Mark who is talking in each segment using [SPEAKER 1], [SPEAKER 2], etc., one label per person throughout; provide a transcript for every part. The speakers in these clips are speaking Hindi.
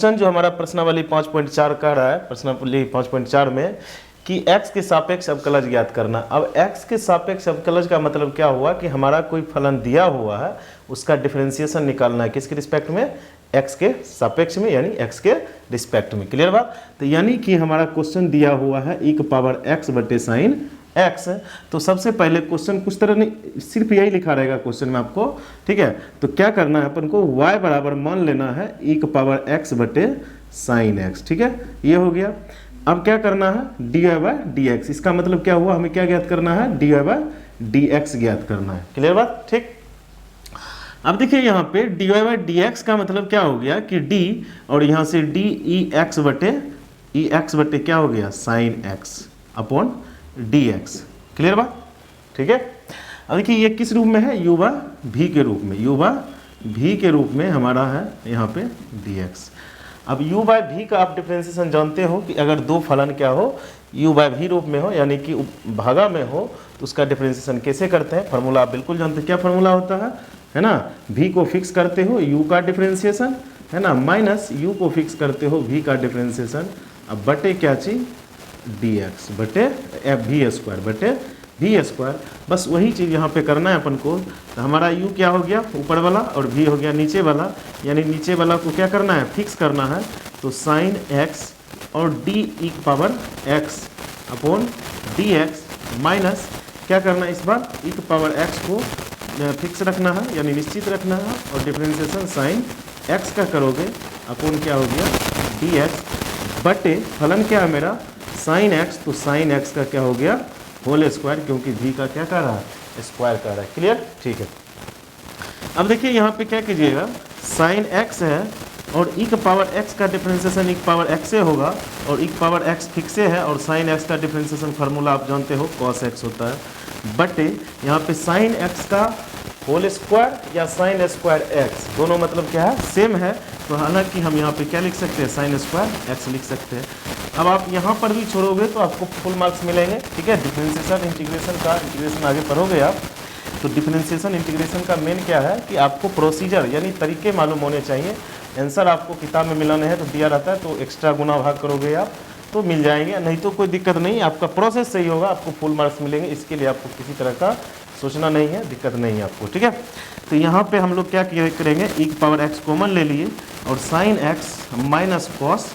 [SPEAKER 1] क्वेश्चन जो हमारा प्रश्नावली 5.4 कह रहा है, प्रश्नावली 5.4 में कि x के सापेक्ष अवकलज ज्ञात करना। अब x के सापेक्ष अवकलज का मतलब क्या हुआ कि हमारा कोई फलन दिया हुआ है उसका डिफरेंशिएशन निकालना है, किसके रिस्पेक्ट में, x के सापेक्ष में, यानी x के रिस्पेक्ट में। क्लियर बात। तो यानी कि हमारा क्वेश्चन दिया हुआ है e की पावर x बटे साइन x। तो सबसे पहले क्वेश्चन कुछ तरह नहीं, सिर्फ यही लिखा रहेगा क्वेश्चन में आपको, ठीक है। तो क्या करना है अपन को, y बराबर मान लेना है e की पावर x बटे साइन x, ठीक है, ये हो गया। अब क्या करना है, dy बाय dx। इसका मतलब क्या हुआ, हमें क्या ज्ञात करना है, dy बाय dx ज्ञात करना है। क्लियर बात, ठीक। अब देखिए यहाँ पे dy बाय dx का मतलब क्या हो गया कि d और यहाँ से d ex बटे क्या हो गया, sine x upon dx। Clear बात, ठीक है। अब देखिए ये किस रूप में है, u बाय v के रूप में, u बाय v के रूप में हमारा है यहाँ पे dx। अब u बाय v का आप डिफरेंशिएशन जानते हो कि अगर दो फलन क्या हो, u बाय v रूप में हो यानी कि भागा में हो, तो उसका डिफरेंशिएशन कैसे करते हैं, फार्मूला आप बिल्कुल जानते हैं। क्या फार्मूला होता है ना, v को फिक्स करते हो u का डिफरेंशिएशन, है ना, माइनस u को फिक्स करते हो v का डिफरेंशिएशन, अब बटे क्या चीज, dx बटे v स्क्वायर बटे v स्क्वायर। बस वही चीज़ यहाँ पे करना है अपन को। तो हमारा u क्या हो गया ऊपर वाला और v हो गया नीचे वाला, यानी नीचे वाला को क्या करना है, फिक्स करना है। तो साइन x और d ई की power x upon dx minus क्या करना है, इस बार ई की पावर x को फिक्स रखना है यानी निश्चित रखना है, और डिफरेंशिएशन साइन x का करोगे अपॉन क्या हो गया dx बटे फलन क्या है मेरा साइन x, तो साइन x का क्या हो गया होल स्क्वायर, क्योंकि v का क्या कर रहा है, स्क्वायर कर रहा है। क्लियर, ठीक है। अब देखिए यहाँ पे क्या कीजिएगा, साइन x है और e का पावर x का डिफरेंशिएशन e का पावर x से होगा, और e का पावर x फिक्स है, और साइन x का डिफरेंशिएशन फार्मूला आप जानते हो cos x होता है, बटे यहाँ पे साइन x का होल स्क्वायर या साइन स्क्वायर x, दोनों मतलब क्या है, सेम है। तो हालांकि हम यहाँ पे क्या लिख सकते हैं, साइन स्क्वायर x लिख सकते हैं। अब आप यहाँ पर भी छोड़ोगे तो आपको फुल मार्क्स मिलेंगे, ठीक है। डिफरेंशिएशन इंटीग्रेशन का इंटीग्रेशन आगे पढ़ोगे आप, तो डिफरेंशिएशन इंटीग्रेशन का मेन क्या है कि आपको प्रोसीजर यानी तरीके मालूम होने चाहिए। आंसर आपको किताब में मिलाने हैं तो दिया रहता है, तो एक्स्ट्रा गुना भाग करोगे आप तो मिल जाएंगे, नहीं तो कोई दिक्कत नहीं, आपका प्रोसेस सही होगा, आपको फुल मार्क्स मिलेंगे। इसके लिए आपको किसी तरह का सोचना नहीं है, दिक्कत नहीं है आपको, ठीक है। तो यहाँ पे हम लोग क्या करेंगे, e की पावर x कॉमन ले लिए, और sine x minus cos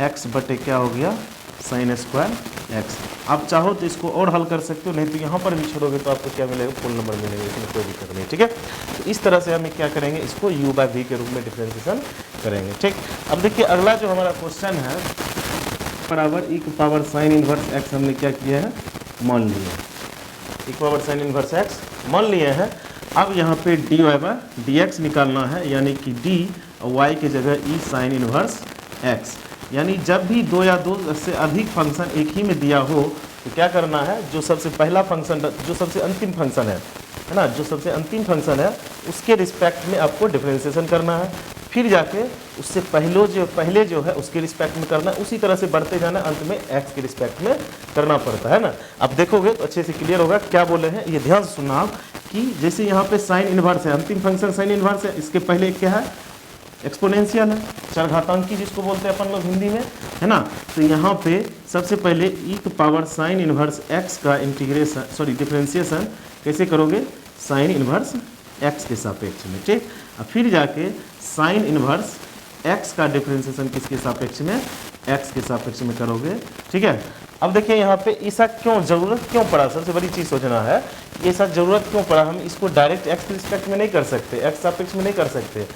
[SPEAKER 1] x बटे क्या हो गया, साइन स्क्वायर x। आप चाहो तो इसको और हल कर सकते हो, नहीं तो यहाँ पर भी छोड़ोगे तो आपको क्या मिलेगा, फुल नंबर मिलेगा, इसमें कोई दिक्कत नहीं, ठीक है। तो इस तरह से हम क्या करेंगे, इसको u बाय v के रूप में डिफरेंशिएशन करेंगे, ठीक। अब देखिए अगला जो हमारा क्वेश्चन है, बराबर e की पावर साइन इनवर्स x हमने क्या किया है, मान लिया है, e की पावर साइन इनवर्स x मान लिए हैं। अब यहाँ पे dy बाय dx निकालना है, यानी कि d y की जगह e साइन इनवर्स x, यानी जब भी दो या दो से अधिक फंक्शन एक ही में दिया हो तो क्या करना है, जो सबसे पहला फंक्शन, जो सबसे अंतिम फंक्शन है ना, जो सबसे अंतिम फंक्शन है उसके रिस्पेक्ट में आपको डिफरेंशिएशन करना है, फिर जाके उससे पहले जो है उसके रिस्पेक्ट में करना है, उसी तरह से बढ़ते जाना, अंत में x के रिस्पेक्ट में करना पड़ता है ना। अब देखोगे तो अच्छे से क्लियर होगा क्या बोले हैं, ये ध्यान से सुनना आप कि जैसे यहाँ पे साइन इनवर्स है, अंतिम फंक्शन साइन इनवर्स है, इसके पहले क्या है, एक्सपोनेंशियल है, चरघातांकी जिसको बोलते हैं अपन लोग हिंदी में, है ना। तो यहाँ पे सबसे पहले e की पावर साइन इनवर्स x का इंटीग्रेशन डिफरेंशिएशन कैसे करोगे, साइन इनवर्स x के सापेक्ष में, ठीक। और फिर जाके साइन इनवर्स x का डिफरेंशिएशन किसके सापेक्ष में, x के सापेक्ष में करोगे, ठीक है। अब देखिए यहाँ पे ऐसा क्यों जरूरत क्यों पड़ा, सबसे बड़ी चीज़ सोचना है, ऐसा जरूरत क्यों पड़ा, हम इसको डायरेक्ट x के रिस्पेक्ट में नहीं कर सकते, x सापेक्ष में नहीं कर सकते।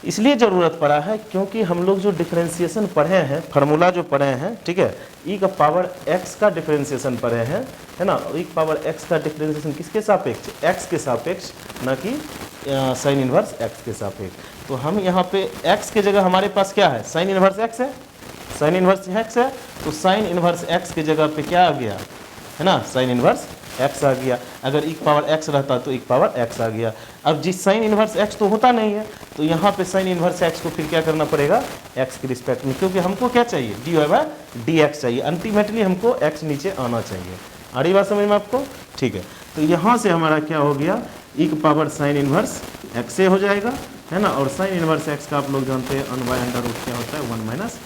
[SPEAKER 1] इसलिए ज़रूरत पड़ा है क्योंकि हम लोग जो डिफरेंशिएशन पढ़े हैं, फार्मूला जो पढ़े हैं, ठीक है, e का पावर x का डिफरेंशिएशन पढ़े हैं, है ना, e का पावर x का डिफरेंशिएशन किसके सापेक्ष, x के सापेक्ष, ना कि साइन इनवर्स x के सापेक्ष। तो हम यहाँ पे x के जगह हमारे पास क्या है, साइन इनवर्स x है, साइन इनवर्स x है, तो साइन इनवर्स x के जगह पे क्या आ गया, है ना, साइन इनवर्स x आ गया। अगर e की पावर x रहता तो e की पावर x आ गया। अब जिस साइन इनवर्स x तो होता नहीं है, तो यहाँ पे साइन इनवर्स x को फिर क्या करना पड़ेगा, x के रिस्पेक्ट में, क्योंकि हमको क्या चाहिए, dy बाय dx चाहिए, अल्टीमेटली हमको x नीचे आना चाहिए। आ रही बात समझ में आपको, ठीक है। तो यहाँ से हमारा क्या हो गया, ई का पावर साइन इनवर्स एक्स ए हो जाएगा, है ना। और साइन इनवर्स एक्स का आप लोग जानते हैं 1/√, क्या होता है 1 माइनस।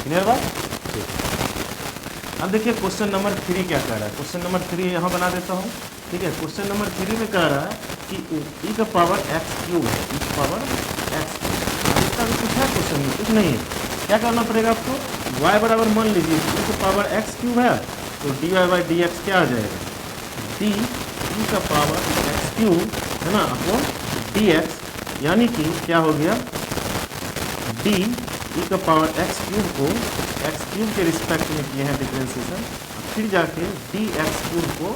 [SPEAKER 1] क्लियर बात, ठीक। अब देखिए क्वेश्चन नंबर 3 क्या कह रहा है। क्वेश्चन नंबर 3 यहाँ बना देता हूँ, ठीक है। क्वेश्चन नंबर 3 में कह रहा है कि ई का पावर एक्स क्यूब है, ई का पावर एक्स क्यूब। इसका भी कुछ है क्वेश्चन में, कुछ नहीं है। क्या करना पड़ेगा आपको, y बराबर मान लीजिए ई का पावर एक्स क्यूब है, तो dy/dx क्या आ जाएगा, डी ई का पावर एक्स क्यूब, है ना, अपॉन dx, यानी कि क्या हो गया, डी ई का पावर एक्स क्यूब को एक्स क्यूब के रिस्पेक्ट में किए हैं डिफरेंशिएशन, फिर जाके डी एक्स क्यूब को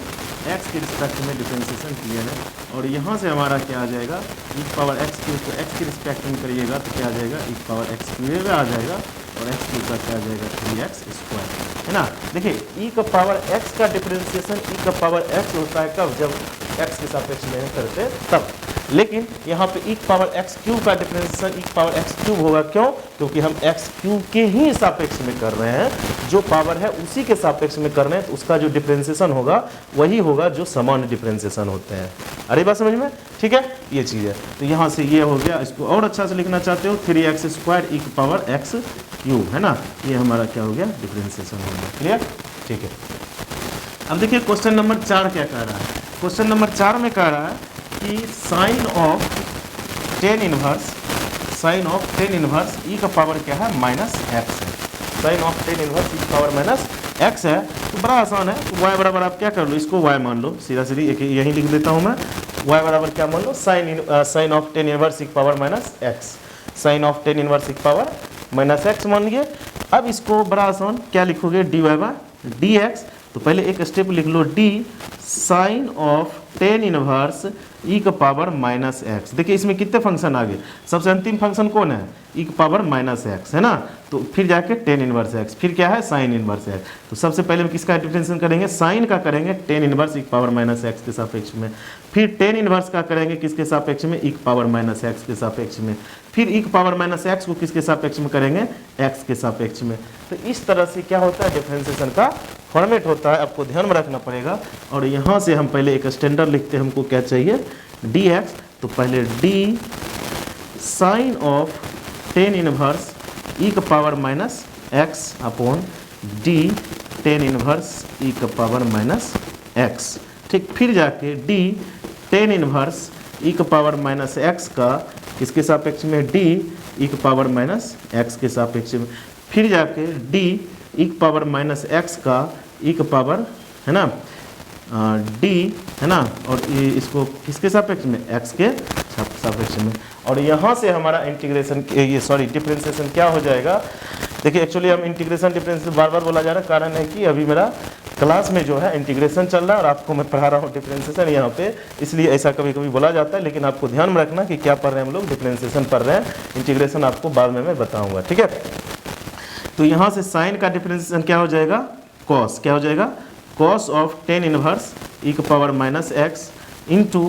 [SPEAKER 1] एक्स के रिस्पेक्ट में डिफरेंशिएशन किए हैं। और यहाँ से हमारा क्या आ जाएगा, ई पावर एक्स क्यूब को एक्स के रिस्पेक्ट में करिएगा तो क्या आ जाएगा, ई पावर एक्स क्यूब आ जाएगा, और एक्स क्यूब का क्या आ जाएगा 3x², है ना। देखिए ई का पावर एक्स का डिफरेंशिएशन ई का पावर एक्स होता है कब, जब एक्स के सापेक्ष में करते तब। लेकिन यहाँ पे ई पावर एक्स क्यूब का डिफरेंशिएशन ई पावर एक्स क्यूब होगा, क्यों, क्योंकि हम एक्स क्यूब के ही सापेक्ष में कर रहे हैं, जो पावर है उसी के सापेक्ष में कर रहे हैं, तो उसका जो डिफरेंशिएशन होगा वही होगा जो समान डिफरेंशिएशन होते हैं। अरे बात समझ में, ठीक है, ये चीज़ है। तो यहाँ से ये हो गया, इसको और अच्छा से लिखना चाहते हो 3x² ई की पावर एक्स क्यूब, है ना, ये हमारा क्या हो गया, डिफरेंशिएशन हो गया। क्लियर, ठीक है। अब देखिए क्वेश्चन नंबर 4 क्या कह रहा है। क्वेश्चन नंबर 4 में कह रहा है कि sine of tan inverse e का पावर क्या है, -x है। Sine of tan inverse e का पावर -x है, तो बड़ा आसान है। तो y बराबर आप क्या कर लो, इसको y मान लो, सीधा सीधी यही लिख देता हूँ मैं। y बराबर क्या मान लो, sine of tan inverse e का power -x, sine of tan inverse e का पावर -x मान लिए। अब इसको बड़ा आसान क्या लिखोगे, dy/dx। तो पहले एक स्टेप लिख लो, d sine of tan inverse e का पावर -x। देखिए इसमें कितने फंक्शन आ गए, सबसे अंतिम फंक्शन कौन है, ई का पावर -x, है ना। तो फिर जाके टेन इनवर्स x, फिर क्या है साइन इनवर्स x। तो सबसे पहले हम किसका डिफरेंशिएशन करेंगे, साइन का करेंगे टेन इनवर्स ई का पावर -x के सापेक्ष में, फिर टेन इनवर्स का करेंगे किसके सापेक्ष में, ई का पावर -x के सापेक्ष में, फिर ई का पावर -x को किसके सापेक्ष में करेंगे, x के सापेक्ष में। तो इस तरह से क्या होता है, डिफरेंशिएशन का फॉर्मेट होता है, आपको ध्यान में रखना पड़ेगा। और यहाँ से हम पहले एक स्टैंडर्ड लिखते हैं, हमको क्या चाहिए, dx। तो पहले d sine of tan inverse e का power -x upon d tan inverse e का पावर -x, ठीक। फिर जाके d टेन इनवर्स ई का पावर -x का किसके सापेक्ष में, d ई का पावर -x के सापेक्ष में, फिर जाके d ई का पावर -x का ई का पावर, है ना, d, है ना, और ये इसको किसके सापेक्ष में, x के सापेक्ष में। और यहाँ से हमारा इंटीग्रेशन, ये सॉरी डिफरेंशिएशन क्या हो जाएगा। देखिए एक्चुअली हम इंटीग्रेशन डिफरेंशिएशन बार बार बोला जा रहा है, कारण है कि अभी मेरा क्लास में जो है इंटीग्रेशन चल रहा है और आपको मैं पढ़ा रहा हूँ डिफरेंशिएशन यहाँ पे, इसलिए ऐसा कभी कभी बोला जाता है। लेकिन आपको ध्यान में रखना कि क्या पढ़ रहे हैं हम लोग, डिफरेंशिएशन पढ़ रहे हैं, इंटीग्रेशन आपको बाद में मैं बताऊँगा, ठीक है। तो यहाँ से साइन का डिफरेंशिएशन क्या हो जाएगा, कॉस, क्या हो जाएगा, cos of tan inverse e का पावर -x इंटू,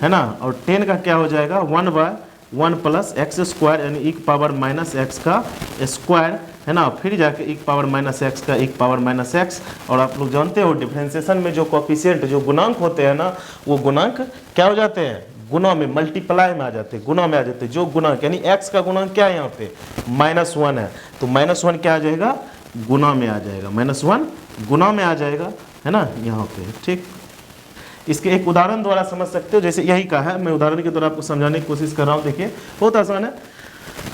[SPEAKER 1] है ना, और टेन का क्या हो जाएगा 1/1 प्लस x², यानी ई का पावर -x का स्क्वायर, है ना। फिर जाके ई का पावर -x का ई का पावर -x। और आप लोग जानते हो डिफरेंशिएशन में जो कोफिशिएंट, जो गुणांक होते हैं ना, वो गुणांक क्या हो जाते हैं, गुना में, मल्टीप्लाई में आ जाते हैं, गुना में आ जाते हैं। जो गुणांक यानी x का गुणांक क्या है यहाँ पे, -1 है, तो -1 क्या आ जाएगा, गुना में आ जाएगा, -1 गुना में आ जाएगा, है ना, यहाँ पे, ठीक। इसके एक उदाहरण द्वारा समझ सकते हो, जैसे यही का है, मैं उदाहरण के द्वारा आपको समझाने की कोशिश कर रहा हूँ। देखिए बहुत आसान है।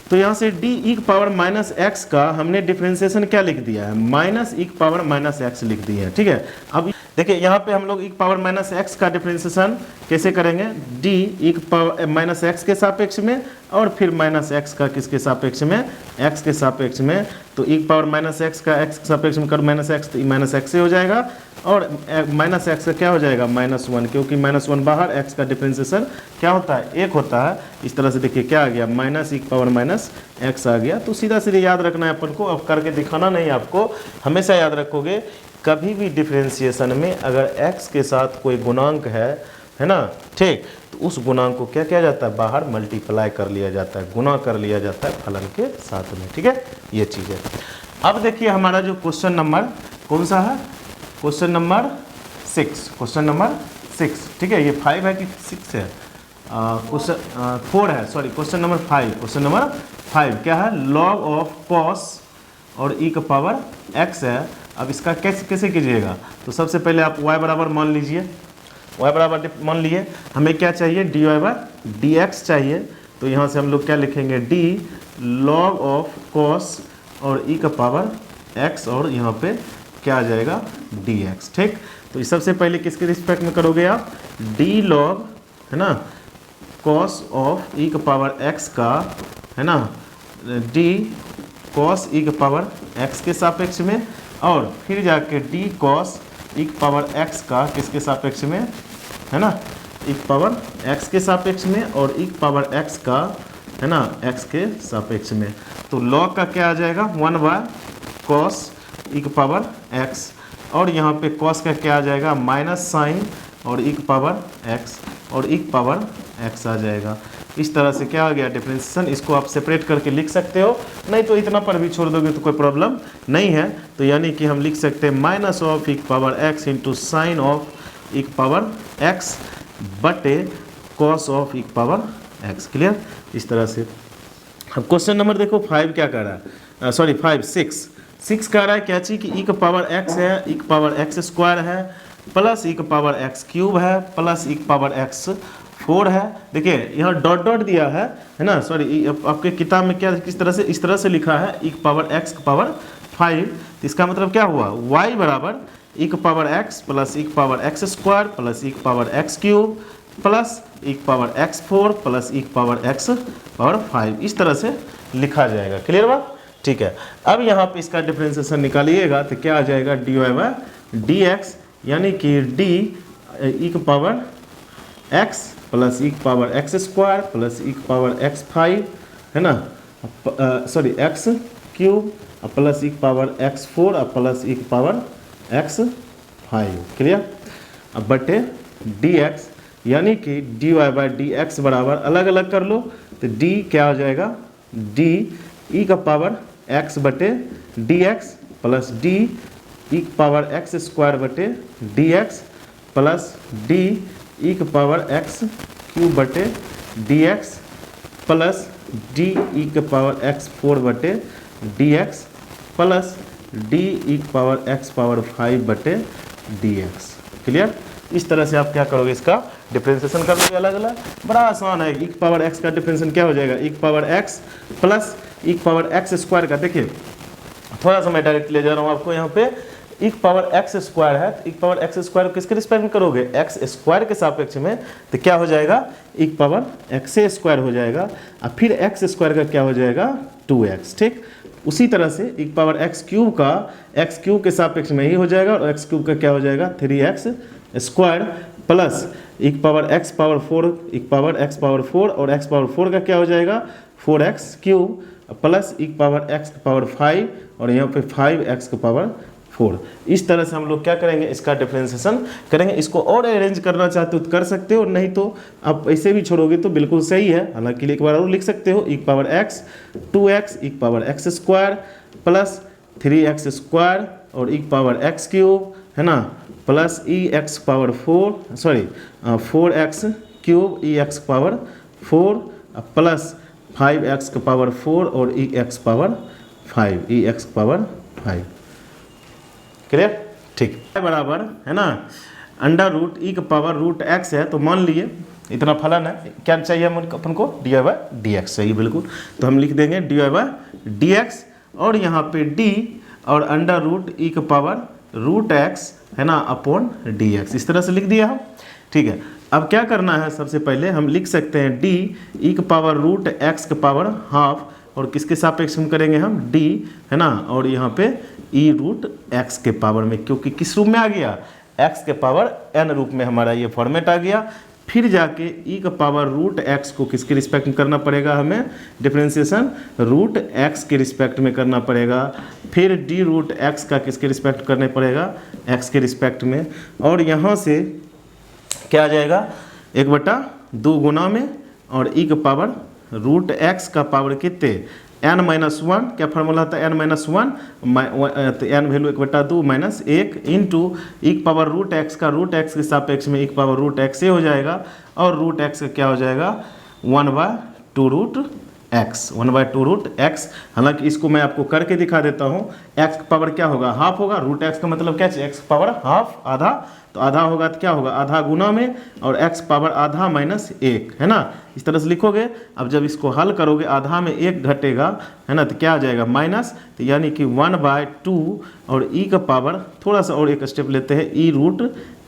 [SPEAKER 1] तो यहाँ से d ई का पावर -x का हमने डिफरेंशिएशन क्या लिख दिया है, -e का पावर -x लिख दिया है, ठीक है। अब देखिए यहाँ पे हम लोग e का पावर -x का डिफरेंशिएशन कैसे करेंगे, d e का पावर -x के सापेक्ष में, और फिर -x का किसके सापेक्ष में, x के सापेक्ष में। तो e का पावर -x का x के सापेक्ष में कर -x, तो -x से हो जाएगा, और -x का क्या हो जाएगा, -1, क्योंकि -1 बाहर, x का डिफरेंशिएशन क्या होता है, 1 होता है। इस तरह से देखिए क्या आ गया, -e का पावर -x आ गया। तो सीधा सीधे याद रखना है अपन को, अब करके दिखाना नहीं, आपको हमेशा याद रखोगे। कभी भी डिफरेंशिएशन में अगर x के साथ कोई गुणांक है ना, ठीक, तो उस गुणांक को क्या किया जाता है, बाहर मल्टीप्लाई कर लिया जाता है, गुना कर लिया जाता है फलन के साथ में, ठीक है, ये चीज़ है। अब देखिए हमारा जो क्वेश्चन नंबर कौन सा है, क्वेश्चन नंबर 6, क्वेश्चन नंबर 6, ठीक है। ये 5 है कि 6 है? क्वेश्चन 4 है, sorry question number 5। Question number 5 क्या है? लॉग ऑफ कॉस और ई का पावर x है। अब इसका कैसे कीजिएगा? तो सबसे पहले आप y बराबर मान लीजिए, y बराबर मान लिए। हमें क्या चाहिए? dy/dx चाहिए। तो यहाँ से हम लोग क्या लिखेंगे? d लॉग ऑफ कॉस और ई का पावर x, और यहाँ पे क्या आ जाएगा? dx, ठीक। तो इस सबसे पहले किसके रिस्पेक्ट में करोगे आप? d लॉग, है ना, कॉस ऑफ ई का पावर x का, है ना, d कॉस ई का पावर x के सापेक्ष में, और फिर जाके d कॉस ई का पावर x का किसके सापेक्ष में, है ना, ई का पावर x के सापेक्ष में, और ई का पावर x का, है ना, x के सापेक्ष में। तो लॉग का क्या आ जाएगा? 1/cos ई का पावर x, और यहाँ पे cos का क्या आ जाएगा? माइनस साइन और ई का पावर x, और ई का पावर x आ जाएगा। इस तरह से क्या आ गया? डिफरेंशिएशन। इसको आप सेपरेट करके लिख सकते हो, नहीं तो इतना पर भी छोड़ दोगे तो कोई प्रॉब्लम नहीं है। तो यानी कि हम लिख सकते हैं माइनस ऑफ ई का power x into sine of e का पावर x बटे कॉस ऑफ ई का पावर x। क्लियर? इस तरह से। अब क्वेश्चन नंबर देखो 5 क्या कर रहा है? सॉरी 6 कह रहा है क्या चीज़ कि ई का पावर x है, ई का पावर x स्क्वायर है, प्लस ई का पावर x क्यूब है, प्लस ई का पावर x 4 है। देखिए यहाँ डॉट डॉट दिया है ना, सॉरी आपके किताब में क्या किस तरह से, इस तरह से लिखा है ई का पावर x का पावर 5। तो इसका मतलब क्या हुआ? y बराबर ई का पावर x प्लस ई का power x square plus e का power x cube plus e का पावर x 4 प्लस ई का पावर x पावर 5, इस तरह से लिखा जाएगा। क्लियर बात? ठीक है। अब यहाँ पे इसका डिफरेंशिएशन निकालिएगा तो क्या आ जाएगा? dy/dx, यानी कि d ई का पावर x प्लस ई का power x square plus e का पावर x 5, है ना, sorry x cube plus e का पावर x 4 प्लस ई का पावर x 5। क्लियर? अब बटे dx, यानी कि dy/dx बराबर अलग अलग कर लो तो d क्या हो जाएगा? d ई का पावर x बटे dx प्लस d ई का पावर x स्क्वायर बटे dx प्लस d ई का पावर x क्यूब बटे dx प्लस d ई का पावर x 4 बटे dx प्लस d ई का पावर x पावर 5 बटे dx। क्लियर? इस तरह से आप क्या करोगे? इसका डिफरेंशिएशन कर लोगे अलग अलग। बड़ा आसान है। ई का पावर x का डिफरेंशिएशन क्या हो जाएगा? ई का पावर x प्लस ई का पावर x स्क्वायर का, देखिए थोड़ा सा मैं डायरेक्ट ले जा रहा हूँ आपको। यहाँ पे ई का पावर x स्क्वायर है, तो ई का पावर x स्क्वायर किसके रिस्पेक्ट में करोगे? x स्क्वायर के सापेक्ष में, तो क्या हो जाएगा? ई का पावर x स्क्वायर हो जाएगा, और फिर x स्क्वायर का क्या हो जाएगा? 2x। ठीक, उसी तरह से ई का पावर x क्यूब का x क्यूब के सापेक्ष में ही हो जाएगा, और x क्यूब का क्या हो जाएगा? 3x स्क्वायर प्लस ई का पावर x पावर 4, ई का पावर x पावर 4, और x पावर 4 का क्या हो जाएगा? 4x क्यूब प्लस ई का पावर x का पावर 5, और यहाँ पे 5x का पावर 4। इस तरह से हम लोग क्या करेंगे? इसका डिफरेंशिएशन करेंगे। इसको और अरेंज करना चाहते हो तो कर सकते हो, नहीं तो आप ऐसे भी छोड़ोगे तो बिल्कुल सही है। हालांकि एक बार और लिख सकते हो, ई का पावर x 2x ई का power x square plus 3x square और ई का पावर x क्यूब, है ना, plus e x power 4, sorry 4x cube e x power 4 plus 5x का पावर 4 और e x power 5, e x power 5। Clear? ठीक है, बराबर है ना अंडर रूट ई का पावर रूट x है। तो मान लिए इतना फलन है, क्या चाहिए अपन को? dy/dx चाहिए, बिल्कुल। तो हम लिख देंगे dy/dx, और यहाँ पे d और अंडर रूट ई का पावर रूट x, है ना, अपॉन dx, इस तरह से लिख दिया हम। ठीक है, अब क्या करना है? सबसे पहले हम लिख सकते हैं d ई का पावर रूट x का पावर हाफ, और किसके सापेक्ष में करेंगे हम? d, है ना, और यहाँ पे e रूट x के पावर में, क्योंकि किस रूप में आ गया? x के पावर n रूप में हमारा ये फॉर्मेट आ गया। फिर जाके e का पावर रूट x को किसके रिस्पेक्ट में करना पड़ेगा? हमें डिफरेंशिएशन रूट x के रिस्पेक्ट में करना पड़ेगा। फिर d रूट x का किसके रिस्पेक्ट करने पड़ेगा? x के रिस्पेक्ट में, और यहाँ से क्या आ जाएगा? 1/2 गुना में, और e का पावर रूट x का पावर कितने? n-1 क्या फार्मूला था n-1 तो n value 1/2 minus 1 into e power root x का रूट एक्स के सापेक्ष में e पावर रूट एक्स हो जाएगा और रूट एक्स का क्या हो जाएगा 1/2 रूट एक्स 1/2 रूट एक्स। हालांकि इसको मैं आपको करके दिखा देता हूँ। एक्स का पावर क्या होगा हाफ होगा, रूट एक्स का मतलब क्या है एक्स पावर हाफ आधा, तो आधा होगा तो क्या होगा आधा गुना में और एक्स पावर आधा माइनस 1 है ना, इस तरह से लिखोगे। अब जब इसको हल करोगे आधा में 1 घटेगा है ना, तो क्या आ जाएगा माइनस, तो यानी कि 1/2 और ई का पावर थोड़ा सा और एक स्टेप लेते हैं ई रूट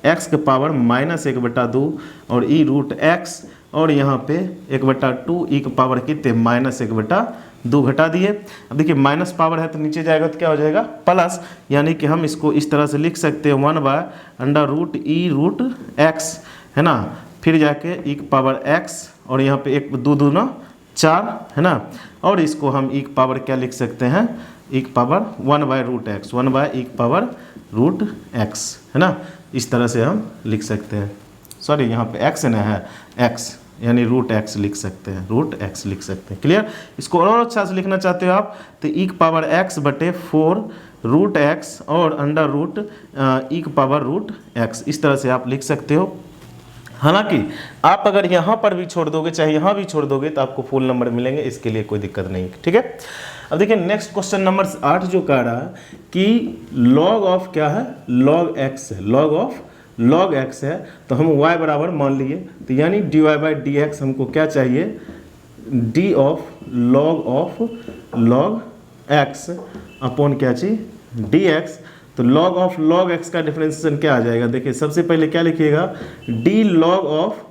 [SPEAKER 1] एक्स के पावर माइनस 1/2 और ई रूट एक्स और यहाँ पे 1/2 ई का पावर कितने माइनस 1/2 घटा दिए। अब देखिए माइनस पावर है तो नीचे जाएगा तो क्या हो जाएगा प्लस, यानी कि हम इसको इस तरह से लिख सकते हैं 1/√e रूट एक्स है ना, फिर जाके ई का पावर एक्स और यहाँ पे 1 2 दूना 4 है ना, और इसको हम ई का पावर क्या लिख सकते हैं ई का पावर 1/√x 1/e का पावर रूट एक्स है ना, इस तरह से हम लिख सकते हैं। सॉरी यहाँ पे एक्स ना है एक्स यानी रूट एक्स लिख सकते हैं, रूट एक्स लिख सकते हैं। क्लियर। इसको और अच्छा से लिखना चाहते हो आप तो ई का पावर एक्स बटे 4 रूट एक्स और अंडर रूट ई का पावर रूट एक्स, इस तरह से आप लिख सकते हो। हालांकि आप अगर यहाँ पर भी छोड़ दोगे चाहे यहाँ भी छोड़ दोगे तो आपको फुल नंबर मिलेंगे, इसके लिए कोई दिक्कत नहीं है। ठीक है। अब देखिए नेक्स्ट क्वेश्चन नंबर 8 जो कह रहा है कि लॉग ऑफ क्या है लॉग एक्स है, लॉग ऑफ लॉग एक्स है, तो हम y बराबर मान लिए, तो यानी dy/dx हमको क्या चाहिए d of log x upon क्या चीज dx। तो लॉग ऑफ लॉग x का डिफरेंशिएशन क्या आ जाएगा, देखिए सबसे पहले क्या लिखिएगा d log of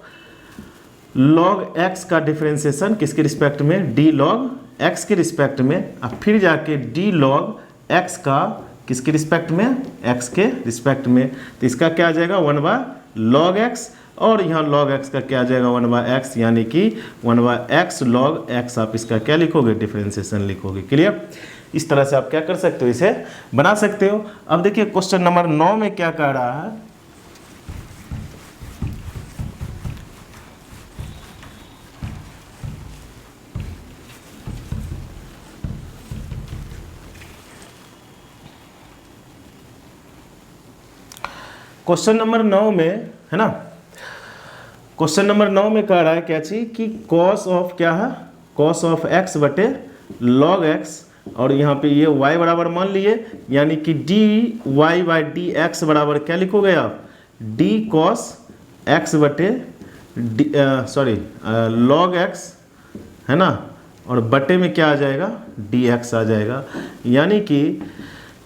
[SPEAKER 1] log x का डिफरेंशिएशन किसके रिस्पेक्ट में d लॉग x के रिस्पेक्ट में, अब फिर जाके d लॉग x का किसके रिस्पेक्ट में x के रिस्पेक्ट में, तो इसका क्या आ जाएगा 1/log x और यहाँ log x का क्या आ जाएगा 1/x, यानी कि 1/x log x आप इसका क्या लिखोगे डिफरेंशिएशन लिखोगे। क्लियर। इस तरह से आप क्या कर सकते हो इसे बना सकते हो। अब देखिए क्वेश्चन नंबर 9 में क्या कह रहा है, क्वेश्चन नंबर 9 में है ना, क्वेश्चन नंबर 9 में कह रहा है क्या चीज कि कॉस ऑफ क्या है कॉस ऑफ x बटे log x और यहाँ पे ये y बराबर मान लिए, यानी कि dy/dx बराबर क्या लिखोगे आप d cos x बटे log x है ना, और बटे में क्या आ जाएगा dx आ जाएगा, यानी कि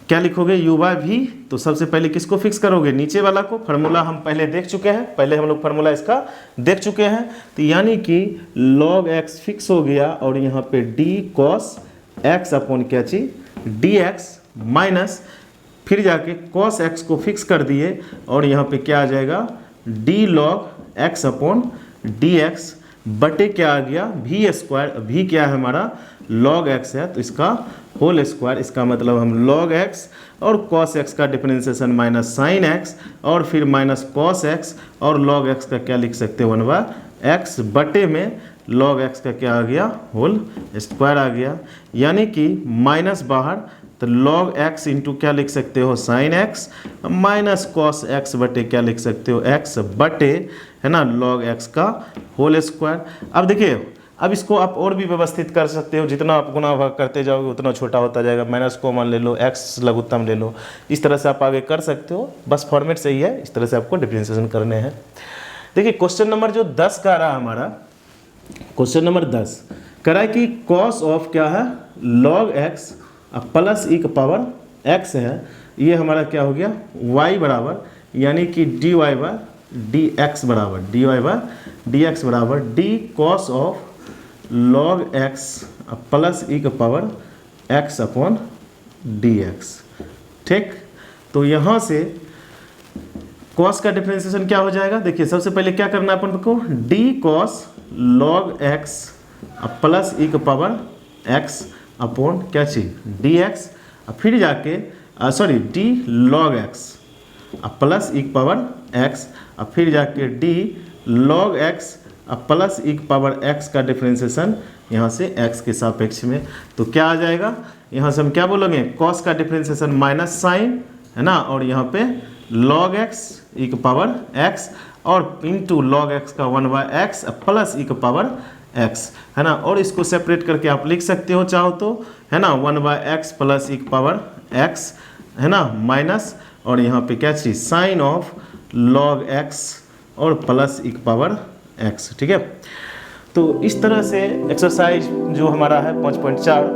[SPEAKER 1] क्या लिखोगे u/v। तो सबसे पहले किसको फिक्स करोगे नीचे वाला को, फार्मूला हम पहले देख चुके हैं, पहले हम लोग फार्मूला इसका देख चुके हैं, तो यानी कि log x फिक्स हो गया और यहाँ पे d cos x अपॉन क्या चीज dx माइनस फिर जाके cos x को फिक्स कर दिए और यहाँ पे क्या आ जाएगा d log x upon dx बटे क्या आ गया v², v क्या है हमारा log x है तो इसका होल स्क्वायर, इसका मतलब हम log x और cos x का डिफरेंशिएशन माइनस साइन x और फिर माइनस cos x और log x का क्या लिख सकते हो 1/x बटे में log x का क्या आ गया होल स्क्वायर आ गया, यानी कि माइनस बाहर तो log x इंटू क्या लिख सकते हो sine x minus cos x बटे क्या लिख सकते हो x बटे है ना log x का होल स्क्वायर। अब देखिए अब इसको आप और भी व्यवस्थित कर सकते हो, जितना आप गुना भाग करते जाओगे उतना छोटा होता जाएगा, माइनस कॉमन ले लो x लघुत्तम ले लो, इस तरह से आप आगे कर सकते हो, बस फॉर्मेट सही है, इस तरह से आपको डिफरेंशिएशन करने हैं। देखिए क्वेश्चन नंबर जो 10 का रहा हमारा, क्वेश्चन नंबर 10 कह रहा है कि कॉस ऑफ क्या है log x प्लस ई का पावर x है, ये हमारा क्या हो गया y बराबर, यानी कि dy/dx बराबर d cos of log x plus e का पावर x अपॉन dx। ठीक, तो यहाँ से cos का डिफरेंशिएशन क्या हो जाएगा, देखिए सबसे पहले क्या करना है अपन को d cos log x plus e का पावर x अपॉन क्या चीज dx, फिर जाके d log x plus e का पावर x, फिर जाके d log x अब प्लस e की पावर x का डिफ्रेंसिएशन यहाँ से x के सापेक्ष में, तो क्या आ जाएगा, यहाँ से हम क्या बोलेंगे, cos का डिफ्रेंसिएशन माइनस साइन है ना, और यहाँ पे log x e की पावर x और इंटू log x का 1/x प्लस e की पावर x है ना, और इसको सेपरेट करके आप लिख सकते हो चाहो तो है ना, 1/x प्लस e की पावर x है ना, माइनस और यहाँ पे क्या चीज़ साइन ऑफ log x और प्लस e की पावर x। ठीक है, तो इस तरह से एक्सरसाइज जो हमारा है 5.4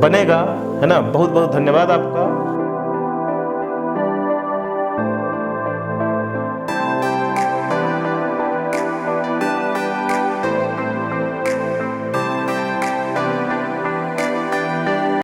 [SPEAKER 1] बनेगा है ना। बहुत बहुत धन्यवाद आपका।